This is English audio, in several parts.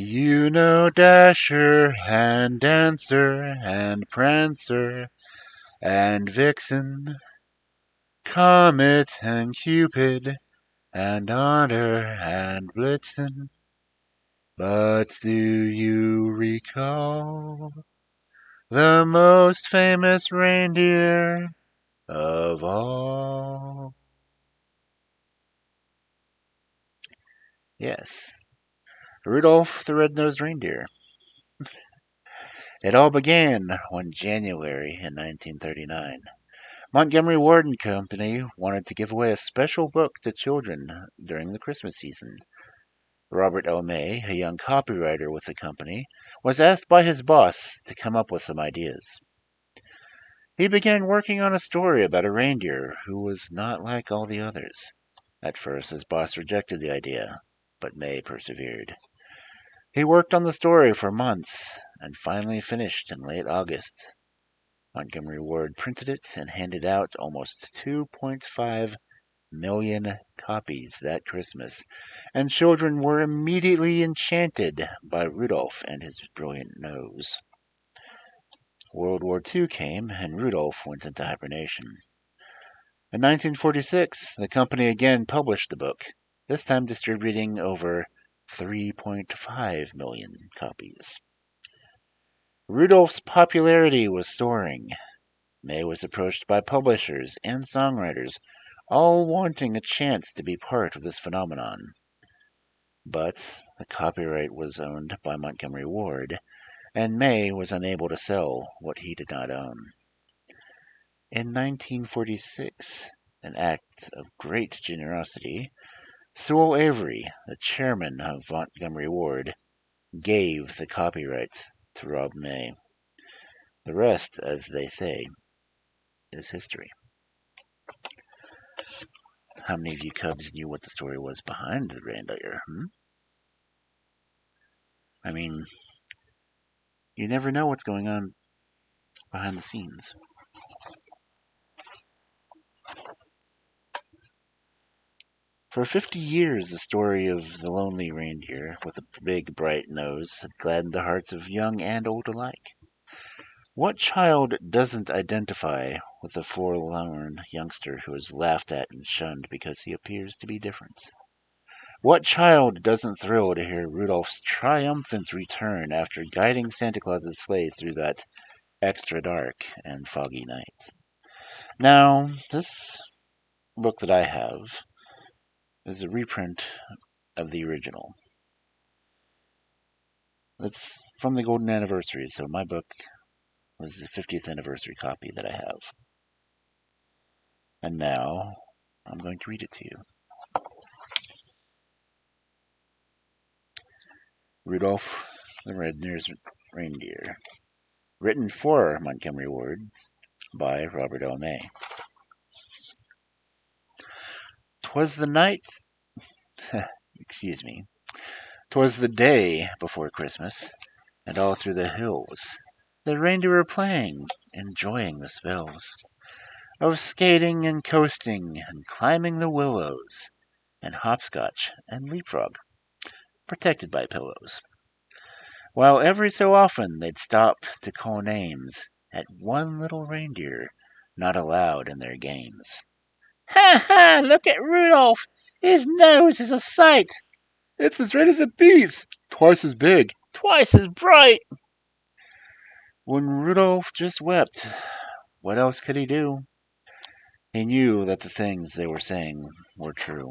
You know Dasher and Dancer and Prancer and Vixen, Comet and Cupid and Otter and Blitzen. But do you recall the most famous reindeer of all? Yes, Rudolph the Red-Nosed Reindeer. It all began one January in 1939. Montgomery Ward and Company wanted to give away a special book to children during the Christmas season. Robert L. May, a young copywriter with the company, was asked by his boss to come up with some ideas. He began working on a story about a reindeer who was not like all the others. At first, his boss rejected the idea, but May persevered. He worked on the story for months and finally finished in late August. Montgomery Ward printed it and handed out almost 2.5 million copies that Christmas, and children were immediately enchanted by Rudolph and his brilliant nose. World War II came, and Rudolph went into hibernation. In 1946, the company again published the book, this time distributing over 3.5 million copies. Rudolph's popularity was soaring. May was approached by publishers and songwriters, all wanting a chance to be part of this phenomenon. But the copyright was owned by Montgomery Ward, and May was unable to sell what he did not own. In 1946, an act of great generosity, Sewell Avery, the chairman of Montgomery Ward, gave the copyright to Rob May. The rest, as they say, is history. How many of you cubs knew what the story was behind the reindeer? I mean, you never know what's going on behind the scenes. For 50 years, the story of the lonely reindeer with a big, bright nose had gladdened the hearts of young and old alike. What child doesn't identify with the forlorn youngster who is laughed at and shunned because he appears to be different? What child doesn't thrill to hear Rudolph's triumphant return after guiding Santa Claus's sleigh through that extra dark and foggy night? Now, this book that I have is a reprint of the original. It's from the Golden Anniversary, so my book was the 50th anniversary copy that I have. And now, I'm going to read it to you. Rudolph the Red-Nosed Reindeer. Written for Montgomery Ward by Robert L. May. 'Twas the night... 'Twas the day before Christmas, and all through the hills the reindeer were playing, enjoying the spells of skating and coasting and climbing the willows and hopscotch and leapfrog, protected by pillows. While every so often they'd stop to call names at one little reindeer not allowed in their games. "Ha ha! Look at Rudolph! His nose is a sight! It's as red as a beet's, twice as big, twice as bright!" When Rudolph just wept, what else could he do? He knew that the things they were saying were true.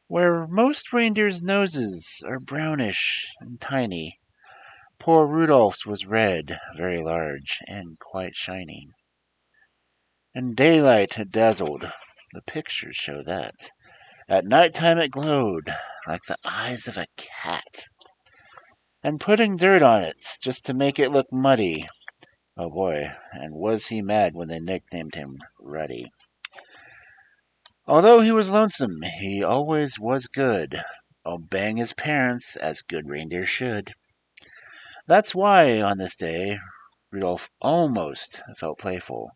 Where most reindeers' noses are brownish and tiny, poor Rudolph's was red, very large, and quite shiny. In daylight it dazzled, the pictures show that. At night time it glowed, like the eyes of a cat. And putting dirt on it, just to make it look muddy. Oh boy, and was he mad when they nicknamed him Ruddy. Although he was lonesome, he always was good, obeying his parents as good reindeer should. That's why, on this day, Rudolph almost felt playful.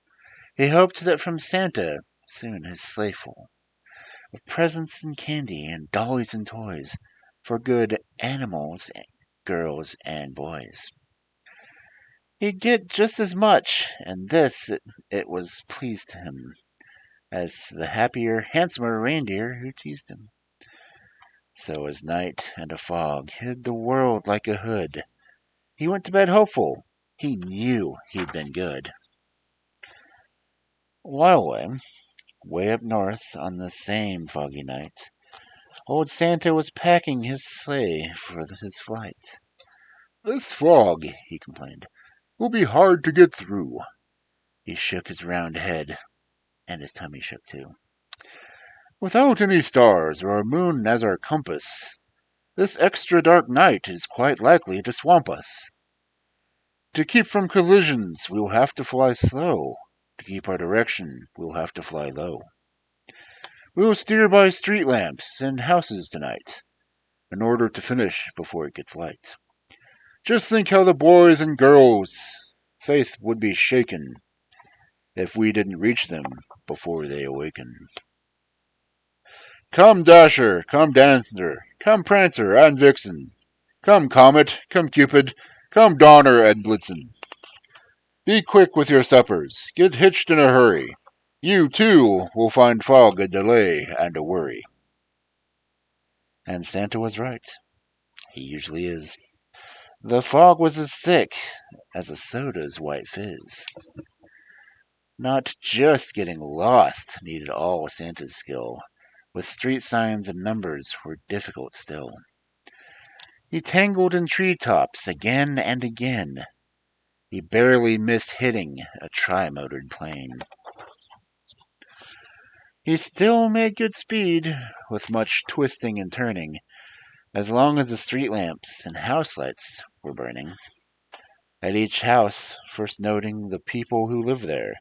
He hoped that from Santa soon his sleigh full of presents and candy and dollies and toys for good animals, girls, and boys. He'd get just as much, and it was pleased him, as the happier, handsomer reindeer who teased him. So as night and a fog hid the world like a hood, he went to bed hopeful. He knew he'd been good. A while away, way up north on the same foggy night, old Santa was packing his sleigh for his flight. "This fog," he complained, "will be hard to get through." He shook his round head, and his tummy shook too. "Without any stars or a moon as our compass, this extra dark night is quite likely to swamp us. To keep from collisions, we'll have to fly slow. To keep our direction, we'll have to fly low. We'll steer by street lamps and houses tonight, in order to finish before it gets light. Just think how the boys and girls' faith would be shaken if we didn't reach them before they awaken. Come Dasher, come Dancer, come Prancer and Vixen, come Comet, come Cupid, come Donner and Blitzen. Be quick with your suppers, get hitched in a hurry. You, too, will find fog a delay and a worry." And Santa was right. He usually is. The fog was as thick as a soda's white fizz. Not just getting lost needed all Santa's skill, with street signs and numbers were difficult still. He tangled in treetops again and again. He barely missed hitting a tri-motored plane. He still made good speed, with much twisting and turning, as long as the street lamps and house lights were burning. At each house, first noting the people who lived there,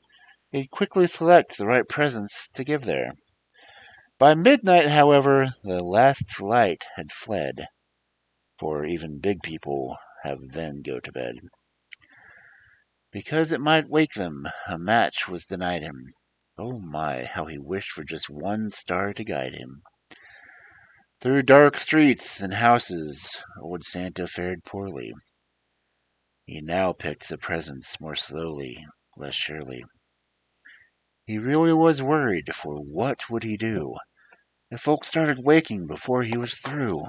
he'd quickly select the right presents to give there. By midnight, however, the last light had fled, for even big people have then go to bed. Because it might wake them, a match was denied him. Oh my, how he wished for just one star to guide him. Through dark streets and houses, old Santa fared poorly. He now picked the presents more slowly, less surely. He really was worried, for what would he do if folks started waking before he was through?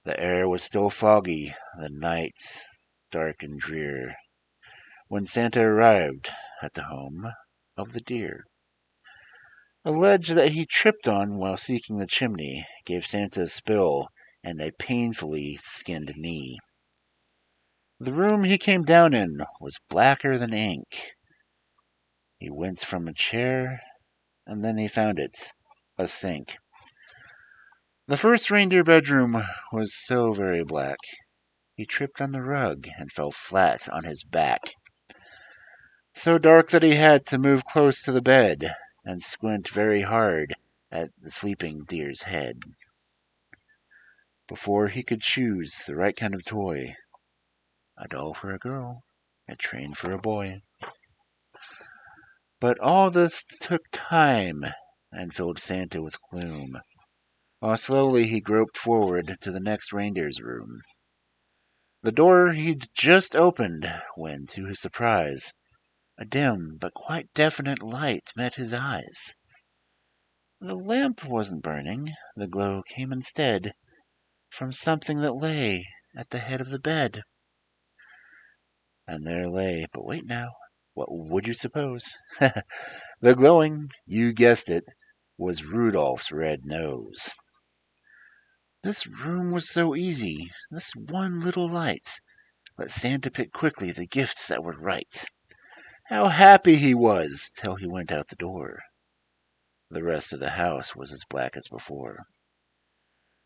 The air was still foggy, the night dark and drear, when Santa arrived at the home of the deer. A ledge that he tripped on while seeking the chimney gave Santa a spill and a painfully skinned knee. The room he came down in was blacker than ink. He winced from a chair, and then he found it, a sink. The first reindeer bedroom was so very black. He tripped on the rug and fell flat on his back. So dark that he had to move close to the bed and squint very hard at the sleeping deer's head. Before he could choose the right kind of toy, a doll for a girl, a train for a boy. But all this took time and filled Santa with gloom, while slowly he groped forward to the next reindeer's room. The door he'd just opened when, to his surprise, a dim but quite definite light met his eyes. The lamp wasn't burning, the glow came instead from something that lay at the head of the bed. And there lay, but wait now, what would you suppose? The glowing, you guessed it, was Rudolph's red nose. This room was so easy, this one little light let Santa pick quickly the gifts that were right. How happy he was till he went out the door. The rest of the house was as black as before.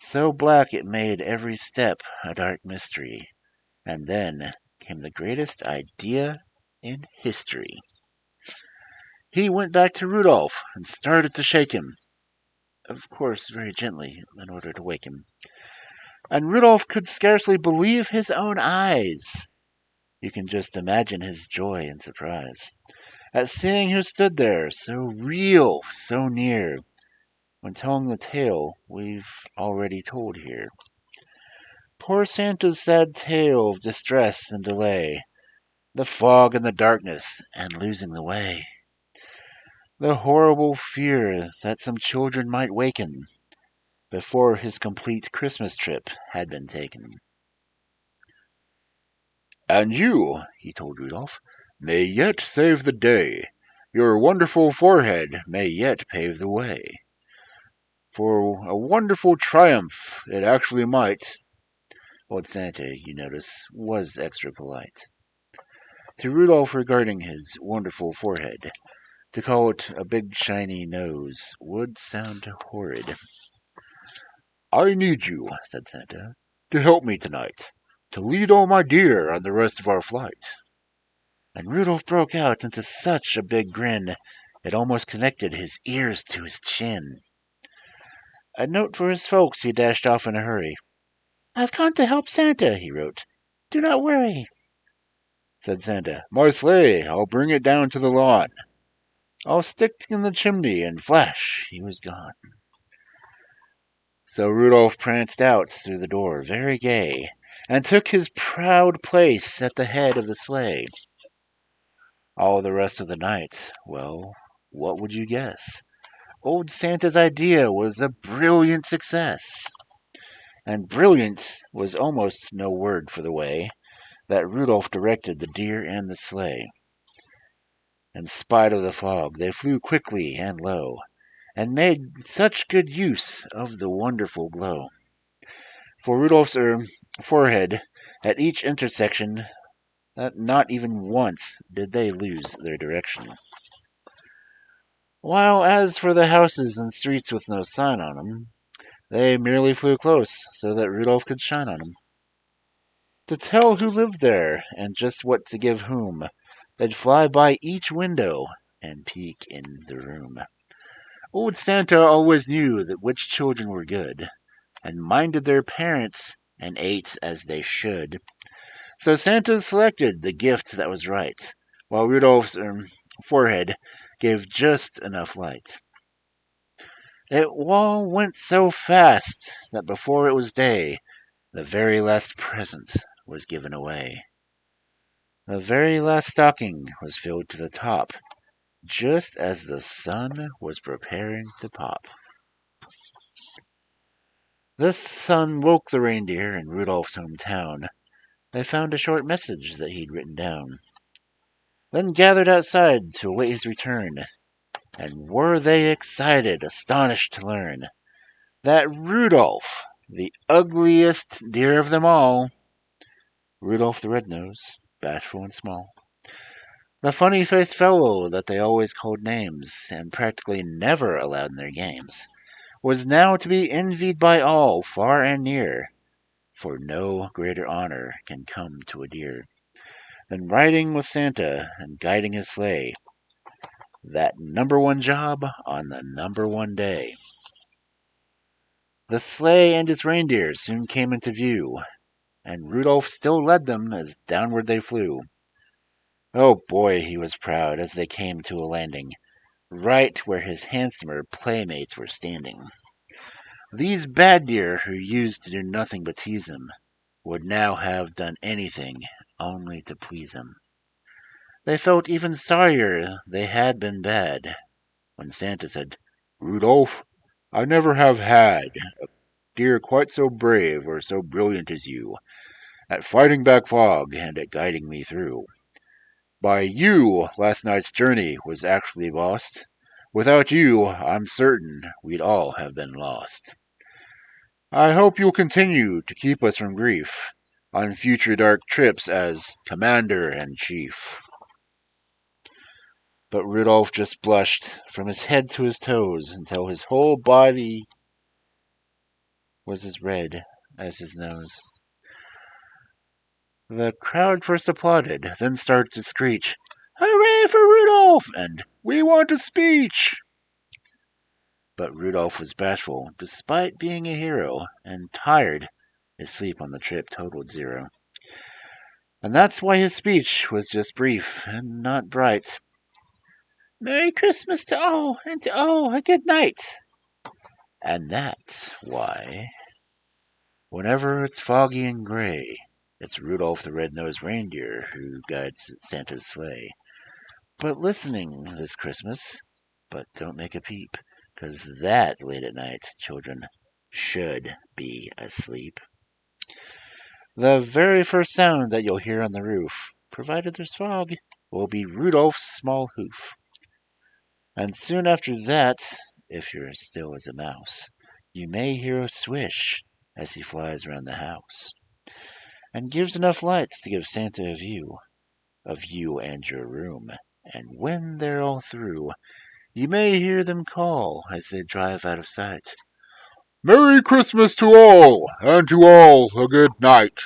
So black it made every step a dark mystery. And then came the greatest idea in history. He went back to Rudolph and started to shake him. Of course, very gently, in order to wake him. And Rudolph could scarcely believe his own eyes. You can just imagine his joy and surprise at seeing who stood there, so real, so near, when telling the tale we've already told here. Poor Santa's sad tale of distress and delay, the fog and the darkness, and losing the way. The horrible fear that some children might waken before his complete Christmas trip had been taken. "And you," he told Rudolph, "may yet save the day. Your wonderful forehead may yet pave the way. For a wonderful triumph it actually might." Old Santa, you notice, was extra polite to Rudolph regarding his wonderful forehead. To call it a big shiny nose would sound horrid. "I need you," said Santa, "to help me tonight, to lead all my deer on the rest of our flight." And Rudolph broke out into such a big grin, it almost connected his ears to his chin. A note for his folks, he dashed off in a hurry. "I've come to help Santa," he wrote. "Do not worry." Said Santa, "My sleigh, I'll bring it down to the lawn. I'll stick in the chimney," and flash, he was gone. So Rudolph pranced out through the door, very gay, and took his proud place at the head of the sleigh. All the rest of the night, well, what would you guess? Old Santa's idea was a brilliant success. And brilliant was almost no word for the way that Rudolph directed the deer and the sleigh. In spite of the fog, they flew quickly and low, and made such good use of the wonderful glow. For Rudolph's forehead, at each intersection, that not even once did they lose their direction. While as for the houses and streets with no sign on 'em, they merely flew close so that Rudolph could shine on 'em. To tell who lived there and just what to give whom, they'd fly by each window and peek in the room. Old Santa always knew that which children were good, and minded their parents, and ate as they should. So Santa selected the gift that was right, while Rudolph's forehead gave just enough light. It all went so fast that before it was day, the very last present was given away. The very last stocking was filled to the top, just as the sun was preparing to pop. This sun woke the reindeer in Rudolph's hometown. They found a short message that he'd written down, then gathered outside to await his return. And were they excited, astonished to learn that Rudolph, the ugliest deer of them all, Rudolph the Red-Nosed, bashful and small, the funny-faced fellow that they always called names and practically never allowed in their games, was now to be envied by all, far and near, for no greater honor can come to a deer than riding with Santa and guiding his sleigh, that number one job on the number one day. The sleigh and its reindeer soon came into view, and Rudolph still led them as downward they flew. Oh boy, he was proud as they came to a landing, right where his handsomer playmates were standing. These bad deer, who used to do nothing but tease him, would now have done anything only to please him. They felt even sorrier they had been bad, when Santa said, "Rudolph, I never have had a deer quite so brave or so brilliant as you, at fighting back fog and at guiding me through. By you, last night's journey was actually lost. Without you, I'm certain we'd all have been lost. I hope you'll continue to keep us from grief on future dark trips as Commander-in-Chief." But Rudolph just blushed from his head to his toes until his whole body was as red as his nose. The crowd first applauded, then started to screech, "Hooray for Rudolph!" and "We want a speech!" But Rudolph was bashful, despite being a hero, and tired. His sleep on the trip totaled 0. And that's why his speech was just brief and not bright. "Merry Christmas to all, and to all a good night." And that's why, whenever it's foggy and gray, it's Rudolph the Red-Nosed Reindeer who guides Santa's sleigh. But listening this Christmas, but don't make a peep, 'cause that late at night, children should be asleep. The very first sound that you'll hear on the roof, provided there's fog, will be Rudolph's small hoof. And soon after that, if you're as still as a mouse, you may hear a swish as he flies around the house, and gives enough light to give Santa a view of you and your room. And when they're all through, you may hear them call as they drive out of sight. Merry Christmas to all, and to all a good night.